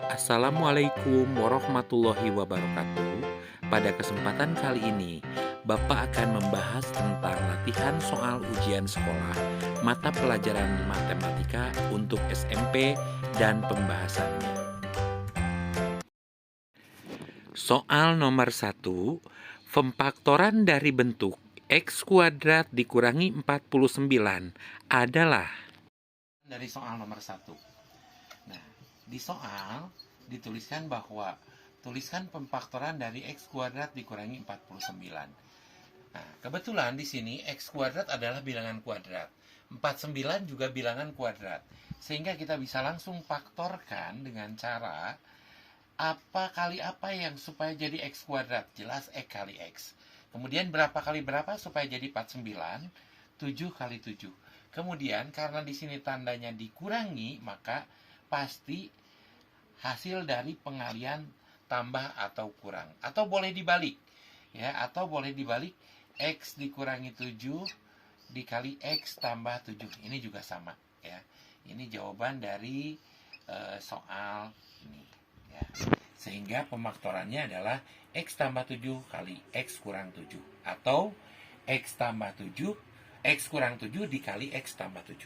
Assalamualaikum warahmatullahi wabarakatuh. Pada kesempatan kali ini, Bapak akan membahas tentang latihan soal ujian sekolah, mata pelajaran matematika untuk SMP dan pembahasannya. Soal nomor 1, pemfaktoran dari bentuk X kuadrat dikurangi 49 adalah dari soal nomor 1. Nah, di soal dituliskan bahwa tuliskan pemfaktoran dari X kuadrat dikurangi 49. Nah, kebetulan di sini X kuadrat adalah bilangan kuadrat. 49 juga bilangan kuadrat. Sehingga kita bisa langsung faktorkan dengan cara apa kali apa yang supaya jadi X kuadrat. Jelas X kali X. Kemudian berapa kali berapa supaya jadi 49? 7 kali 7. Kemudian karena di sini tandanya dikurangi, maka pasti hasil dari pengalian tambah atau kurang. Atau boleh dibalik. Ya, atau boleh dibalik X dikurangi 7 dikali X tambah 7. Ini juga sama, ya. Ini jawaban dari soal ini, ya. Sehingga pemfaktorannya adalah X tambah 7 kali X kurang 7. Atau X tambah 7, X kurang 7 dikali X tambah 7.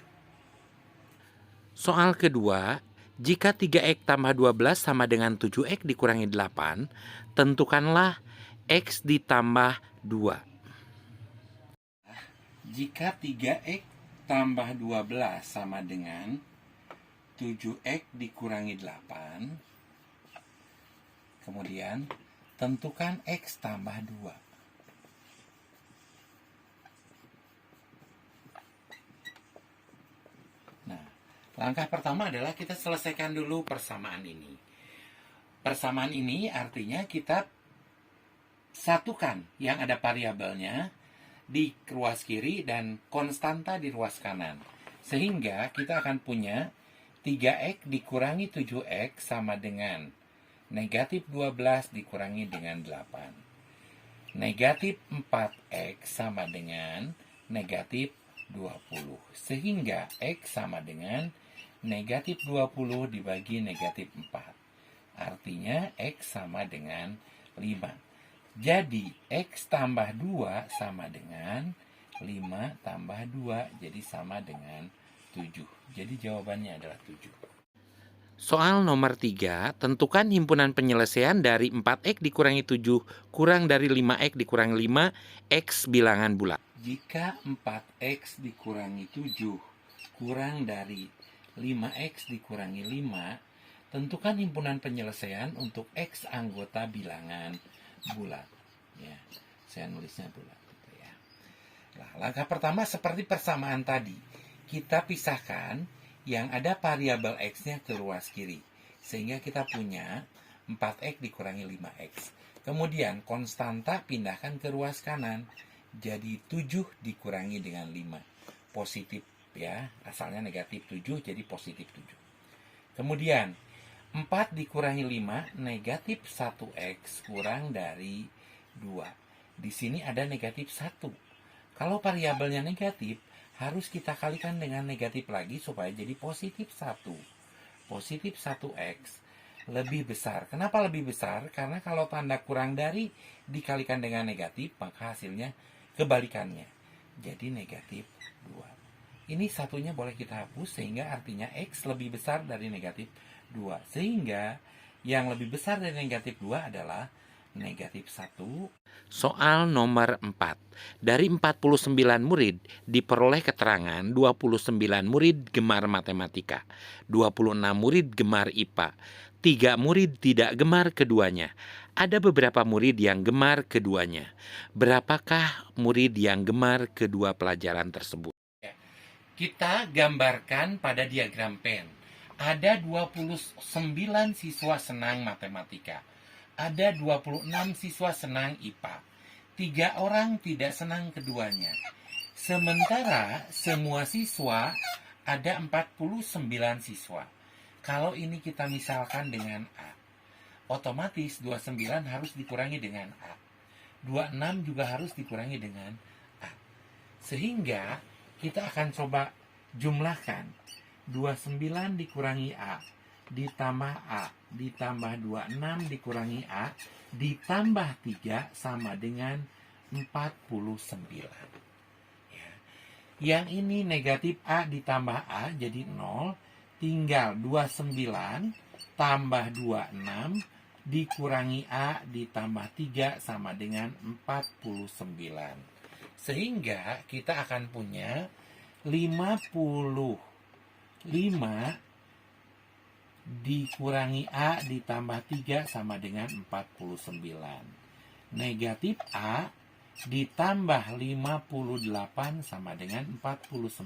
Soal kedua, jika 3X tambah 12 sama dengan 7X dikurangi 8, tentukanlah X ditambah 2. Jika 3X tambah 12 sama dengan 7X dikurangi 8, kemudian tentukan X tambah 2. Nah, langkah pertama adalah kita selesaikan dulu persamaan ini. Persamaan ini artinya kita satukan yang ada variabelnya di ruas kiri dan konstanta di ruas kanan. Sehingga kita akan punya 3X dikurangi 7X sama dengan negatif 12 dikurangi dengan 8. Negatif 4X sama dengan negatif 20. Sehingga X sama dengan negatif 20 dibagi negatif 4. Artinya X sama dengan 5. Jadi X tambah 2 sama dengan 5 tambah 2. Jadi sama dengan 7. Jadi jawabannya adalah 7. Soal nomor 3, tentukan himpunan penyelesaian dari 4X dikurangi 7 kurang dari 5X dikurangi 5, X bilangan bulat. Jika 4X dikurangi 7 kurang dari 5X dikurangi 5, tentukan himpunan penyelesaian untuk X anggota bilangan bulat. Ya, saya nulisnya bulat. Gitu ya. Nah, langkah pertama seperti persamaan tadi. Kita pisahkan yang ada variabel X-nya ke ruas kiri. Sehingga kita punya 4X dikurangi 5X. Kemudian konstanta pindahkan ke ruas kanan. Jadi 7 dikurangi dengan 5. Positif ya. Asalnya negatif 7 jadi positif 7. Kemudian 4 dikurangi 5 negatif 1X kurang dari 2. Di sini ada negatif 1. Kalau variabelnya negatif, harus kita kalikan dengan negatif lagi supaya jadi positif 1. Positif 1X lebih besar. Kenapa lebih besar? Karena kalau tanda kurang dari dikalikan dengan negatif, maka hasilnya kebalikannya. Jadi negatif 2. Ini satunya boleh kita hapus sehingga artinya X lebih besar dari negatif 2. Sehingga yang lebih besar dari negatif 2 adalah negatif 1. Soal nomor 4. Dari 49 murid diperoleh keterangan 29 murid gemar matematika, 26 murid gemar IPA, 3 murid tidak gemar keduanya. Ada beberapa murid yang gemar keduanya. Berapakah murid yang gemar kedua pelajaran tersebut? Kita gambarkan pada diagram pen. Ada 29 siswa senang matematika. Ada 26 siswa senang IPA. 3 orang tidak senang keduanya. Sementara semua siswa ada 49 siswa. Kalau ini kita misalkan dengan A, otomatis 29 harus dikurangi dengan A. 26 juga harus dikurangi dengan A. Sehingga kita akan coba jumlahkan 29 dikurangi A ditambah A ditambah 26 dikurangi A ditambah 3 sama dengan 49. Ya. Yang ini negatif A ditambah A jadi 0, tinggal 29 tambah 26 dikurangi A ditambah 3 sama dengan 49. Sehingga kita akan punya 55 dikurangi A ditambah 3 sama dengan 49. Negatif A ditambah 58 sama dengan 49.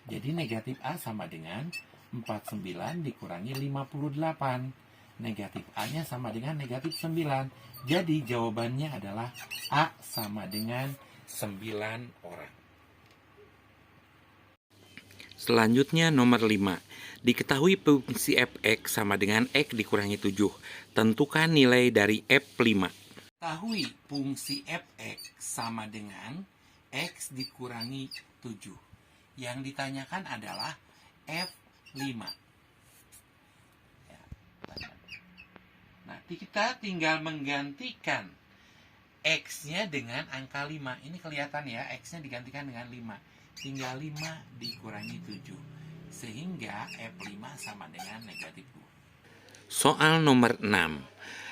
Jadi negatif A sama dengan 49 dikurangi 58. Negatif A-nya sama dengan negatif 9. Jadi jawabannya adalah A sama dengan 9 orang. Selanjutnya nomor 5. Diketahui fungsi f(x) sama dengan x dikurangi 7. Tentukan nilai dari f5. Ketahui fungsi f(x) sama dengan x dikurangi 7. Yang ditanyakan adalah f5. Nah, kita tinggal menggantikan x-nya dengan angka 5. Ini kelihatan ya, x-nya digantikan dengan 5. Tinggal 5 dikurangi 7. Sehingga F5 sama dengan negatif 2. Soal nomor 6.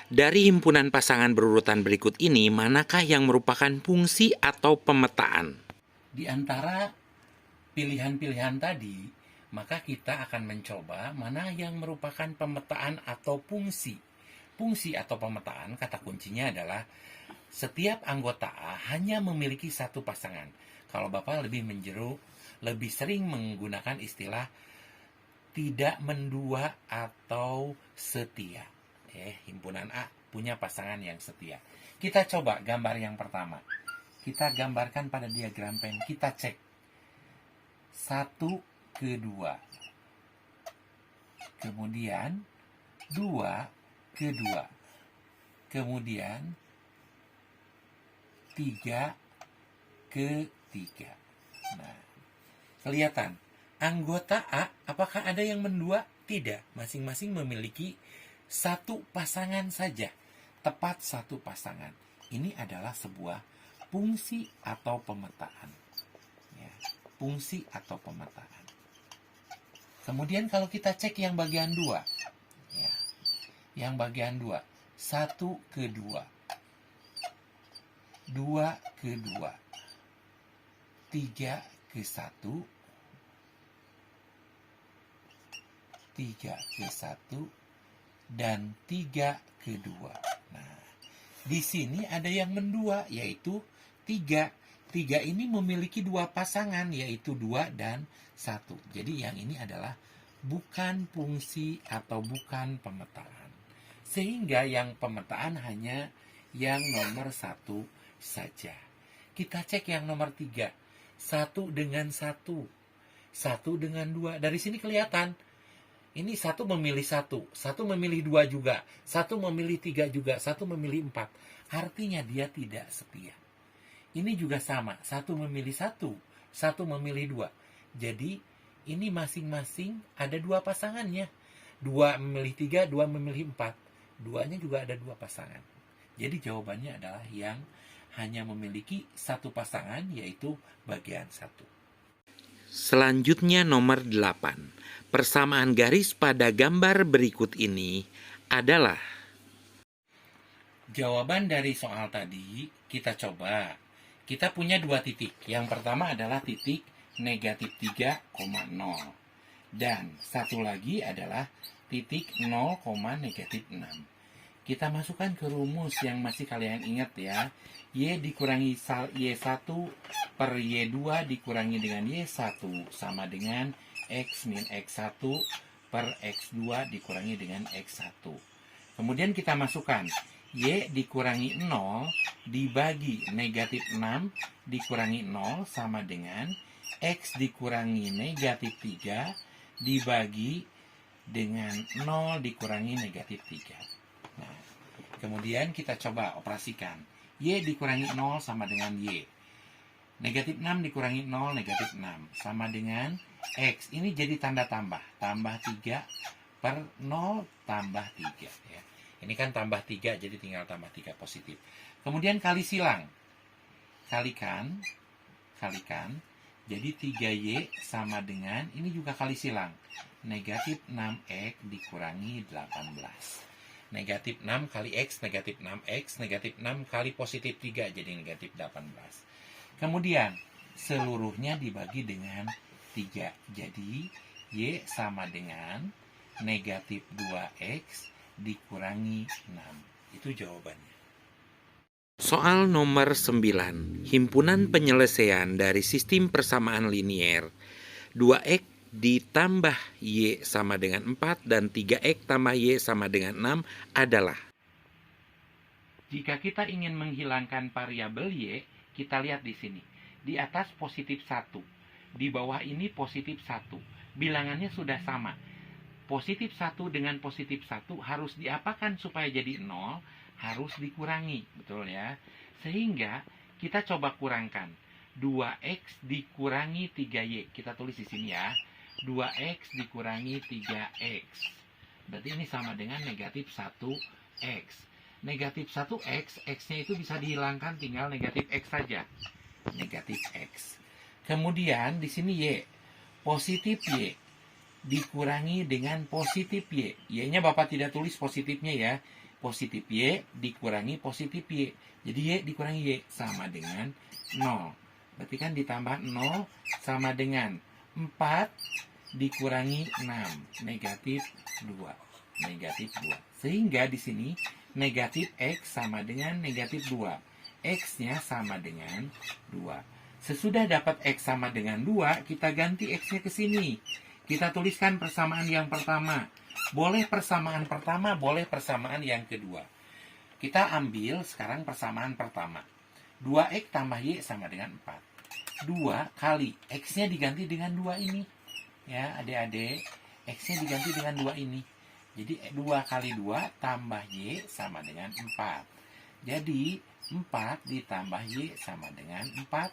Dari himpunan pasangan berurutan berikut ini, manakah yang merupakan fungsi atau pemetaan? Di antara pilihan-pilihan tadi, maka kita akan mencoba mana yang merupakan pemetaan atau fungsi. Fungsi atau pemetaan, kata kuncinya adalah setiap anggota A hanya memiliki satu pasangan. Kalau Bapak lebih sering menggunakan istilah tidak mendua atau setia. Himpunan A punya pasangan yang setia. Kita coba gambar yang pertama. Kita gambarkan pada diagram pen. Kita cek. 1 ke 2. Kemudian 2 ke 2. Kemudian 3 ke 3. Nah, kelihatan. Anggota A, apakah ada yang mendua? Tidak. Masing-masing memiliki satu pasangan saja. Tepat satu pasangan. Ini adalah sebuah fungsi atau pemetaan. Ya, fungsi atau pemetaan. Kemudian kalau kita cek yang bagian 2. Ya, yang bagian 2. 1 ke 2. 2 ke 2. 3 ke 1. 3 ke 1. Dan 3 ke 2. Nah, di sini ada yang mendua, yaitu 3. 3 ini memiliki dua pasangan, yaitu 2 dan 1. Jadi yang ini adalah bukan fungsi atau bukan pemetaan. Sehingga yang pemetaan hanya yang nomor 1 saja. Kita cek yang nomor 3. 1 dengan 1. 1 dengan 2. Dari sini kelihatan. Ini 1 memilih 1. 1 memilih 2 juga. 1 memilih 3 juga. 1 memilih 4. Artinya dia tidak setia. Ini juga sama. 1 memilih 1. 1 memilih 2. Jadi ini masing-masing ada dua pasangannya. 2 memilih 3, 2 memilih 4. Duanya juga ada dua pasangan. Jadi jawabannya adalah yang hanya memiliki satu pasangan, yaitu bagian 1. Selanjutnya nomor 8. Persamaan garis pada gambar berikut ini adalah. Jawaban dari soal tadi kita coba. Kita punya dua titik. Yang pertama adalah titik negatif 3,0. Dan satu lagi adalah titik 0, negatif 6. Kita masukkan ke rumus yang masih kalian ingat ya. Y dikurangi Y1 per Y2 dikurangi dengan Y1 sama dengan X min X1 per X2 dikurangi dengan X1. Kemudian kita masukkan Y dikurangi 0 dibagi negatif 6 dikurangi 0 sama dengan X dikurangi negatif 3 dibagi dengan 0 dikurangi negatif 3. Nah, kemudian kita coba operasikan. Y dikurangi 0 sama dengan Y. Negatif 6 dikurangi 0, negatif 6. Sama dengan X. Ini jadi tanda tambah. Tambah 3 per 0 tambah 3 ya. Ini kan tambah 3, jadi tinggal tambah 3 positif. Kemudian kali silang. Kalikan. Jadi 3Y sama dengan, ini juga kali silang. Negatif 6X dikurangi 18. Negatif 6 kali X, negatif 6X, negatif 6 kali positif 3, jadi negatif 18. Kemudian, seluruhnya dibagi dengan 3. Jadi, Y sama dengan negatif 2X dikurangi 6. Itu jawabannya. Soal nomor 9. Himpunan penyelesaian dari sistem persamaan linier 2X ditambah Y sama dengan 4 dan 3X tambah Y sama dengan 6 adalah. Jika kita ingin menghilangkan variabel Y, kita lihat di sini. Di atas positif 1. Di bawah ini positif 1. Bilangannya sudah sama. Positif 1 dengan positif 1 harus diapakan supaya jadi 0? Harus dikurangi, betul ya. Sehingga kita coba kurangkan. 2X dikurangi 3Y. Kita tulis di sini ya. 2X dikurangi 3X. Berarti ini sama dengan negatif 1X. Negatif 1X, X-nya itu bisa dihilangkan, tinggal negatif X saja. Negatif X. Kemudian di sini Y. Positif Y dikurangi dengan positif Y. Y-nya Bapak tidak tulis positifnya ya. Positif Y dikurangi positif Y. Jadi Y dikurangi Y sama dengan 0. Berarti kan ditambah 0 sama dengan 4 dikurangi 6. Negatif 2. Negatif 2. Sehingga di sini negatif X sama dengan negatif 2. X-nya sama dengan 2. Sesudah dapat X sama dengan 2, kita ganti X-nya ke sini. Kita tuliskan persamaan yang pertama. Boleh persamaan pertama, boleh persamaan yang kedua. Kita ambil sekarang persamaan pertama. 2X tambah Y sama dengan 4. 2 kali X-nya diganti dengan 2 ini. Ya, adik-adik. X-nya diganti dengan 2 ini. Jadi 2 kali 2 tambah Y sama dengan 4. Jadi 4 ditambah Y sama dengan 4.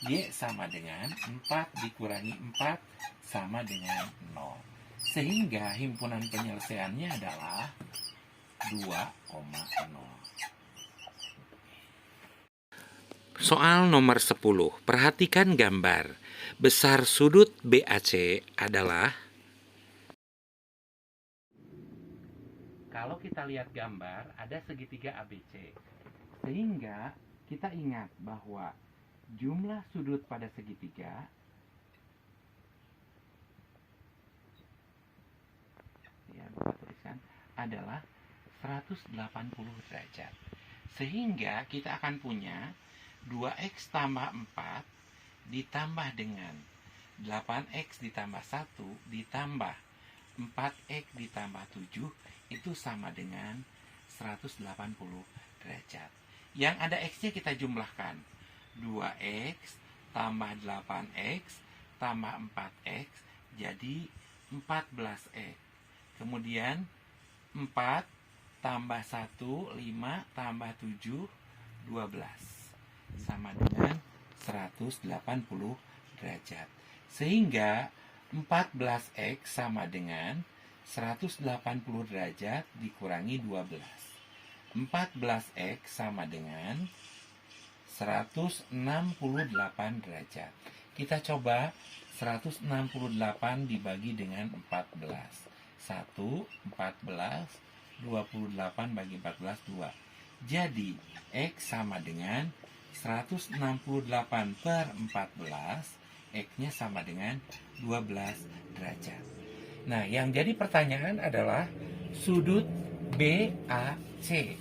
Y sama dengan 4 dikurangi 4 sama dengan 0. Sehingga himpunan penyelesaiannya adalah 2,0. Soal nomor 10. Perhatikan gambar. Besar sudut BAC adalah. Kalau kita lihat gambar, ada segitiga ABC. Sehingga kita ingat bahwa jumlah sudut pada segitiga ya, tuliskan adalah 180 derajat. Sehingga kita akan punya 2X tambah 4 ditambah dengan 8X ditambah 1 ditambah 4X ditambah 7 itu sama dengan 180 derajat. Yang ada X-nya kita jumlahkan. 2X tambah 8X tambah 4X jadi 14X. Kemudian 4 tambah 1, 5 tambah 7, 12. Sama dengan 180 derajat. Sehingga 14X sama dengan 180 derajat dikurangi 12. 14X sama dengan 168 derajat. Kita coba 168 dibagi dengan 14. 1, 14, 28 bagi 14, 2. Jadi, X sama dengan 168 per 14, X-nya sama dengan 12 derajat. Nah, yang jadi pertanyaan adalah sudut BAC.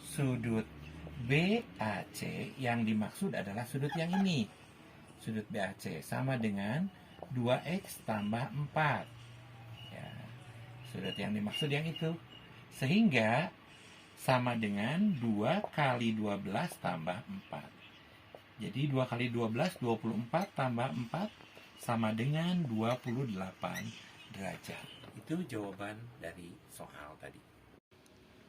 Sudut BAC yang dimaksud adalah sudut yang ini. Sudut BAC sama dengan 2X tambah 4. Ya, sudut yang dimaksud yang itu. Sehingga sama dengan 2 kali 12 tambah 4. Jadi 2 kali 12, 24 tambah 4 sama dengan 28 derajat. Itu jawaban dari soal tadi.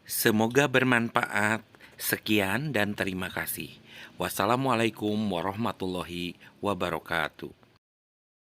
Semoga bermanfaat. Sekian dan terima kasih. Wassalamualaikum warahmatullahi wabarakatuh.